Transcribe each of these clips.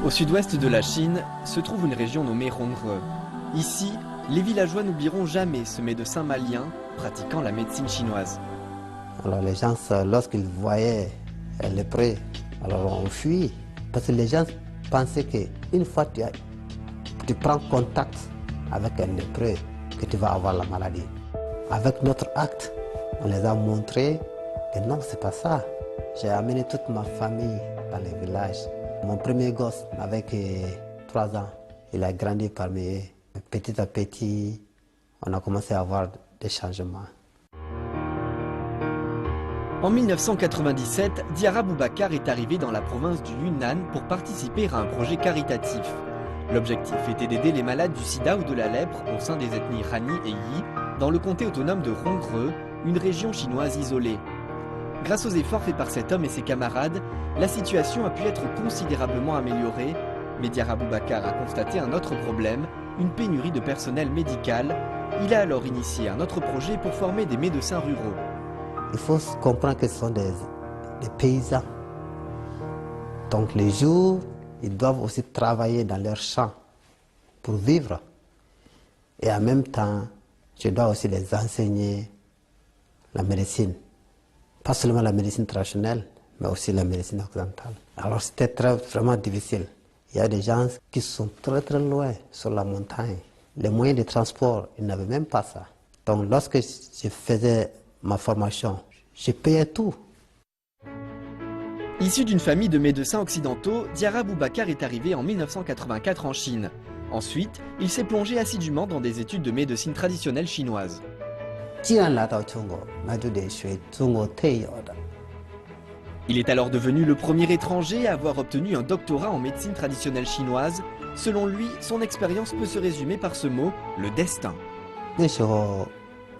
Au sud-ouest de la Chine se trouve une région nommée Hongre. Ici, les villageois n'oublieront jamais ce médecin malien pratiquant la médecine chinoise. Alors les gens, lorsqu'ils voyaient un lépreux, alors on fuit. Parce que les gens pensaient qu'une fois que tu prends contact avec un lépreux, que tu vas avoir la maladie. Avec notre acte, on les a montré que non, c'est pas ça. J'ai amené toute ma famille dans les villages. Mon premier gosse n'avait que 3 ans. Il a grandi parmi eux. Petit à petit, on a commencé à avoir des changements. En 1997, Diarra Boubacar est arrivé dans la province du Yunnan pour participer à un projet caritatif. L'objectif était d'aider les malades du sida ou de la lèpre au sein des ethnies Han et Yi, dans le comté autonome de Hongre, une région chinoise isolée. Grâce aux efforts faits par cet homme et ses camarades, la situation a pu être considérablement améliorée, mais Diarra Boubacar a constaté un autre problème, une pénurie de personnel médical. Il a alors initié un autre projet pour former des médecins ruraux. Il faut comprendre que ce sont des paysans. Donc les jours, ils doivent aussi travailler dans leurs champs pour vivre. Et en même temps, je dois aussi les enseigner la médecine. Pas seulement la médecine traditionnelle, mais aussi la médecine occidentale. Alors c'était vraiment difficile. Il y a des gens qui sont très très loin sur la montagne. Les moyens de transport, ils n'avaient même pas ça. Donc lorsque je faisais ma formation, je payais tout. Issu d'une famille de médecins occidentaux, Diarra Boubacar est arrivé en 1984 en Chine. Ensuite, il s'est plongé assidûment dans des études de médecine traditionnelle chinoise. Il est alors devenu le premier étranger à avoir obtenu un doctorat en médecine traditionnelle chinoise. Selon lui, son expérience peut se résumer par ce mot, le destin.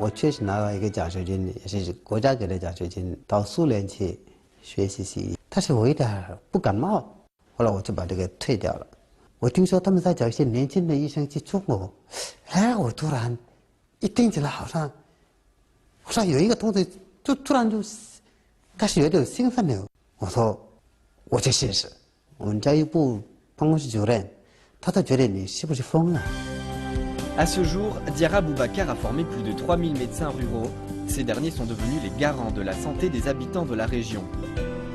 我确实拿到一个奖学金，也是国家给的奖学金，到苏联去学习西医。但是我有点不感冒，后来我就把这个退掉了。我听说他们在找一些年轻的医生去中国，哎，我突然一听起来好像有一个东西，就突然就开始有点兴奋了。我说我去试试。我们教育部办公室主任，他都觉得你是不是疯了？ À ce jour, Diarra Boubacar a formé plus de 3000 médecins ruraux. Ces derniers sont devenus les garants de la santé des habitants de la région.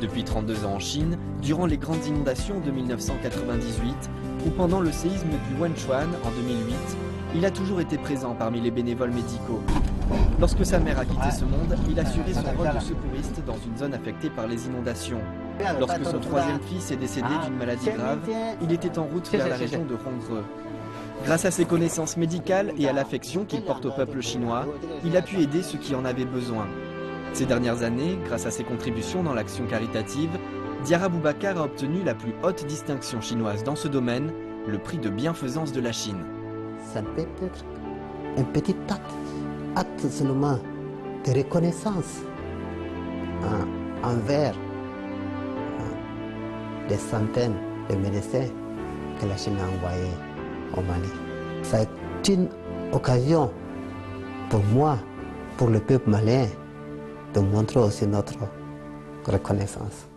Depuis 32 ans en Chine, durant les grandes inondations de 1998 ou pendant le séisme du Wenchuan en 2008, il a toujours été présent parmi les bénévoles médicaux. Lorsque sa mère a quitté ce monde, il assurait son rôle de secouriste dans une zone affectée par les inondations. Lorsque son troisième fils est décédé d'une maladie grave, il était en route vers la région de Hongre. Grâce à ses connaissances médicales et à l'affection qu'il porte au peuple chinois, il a pu aider ceux qui en avaient besoin. Ces dernières années, grâce à ses contributions dans l'action caritative, Diarra Boubacar a obtenu la plus haute distinction chinoise dans ce domaine, le prix de bienfaisance de la Chine. Ça peut être un petit acte seulement de reconnaissance envers des centaines de médecins que la Chine a envoyés au Mali. C'est une occasion pour moi, pour le peuple malien, de montrer aussi notre reconnaissance.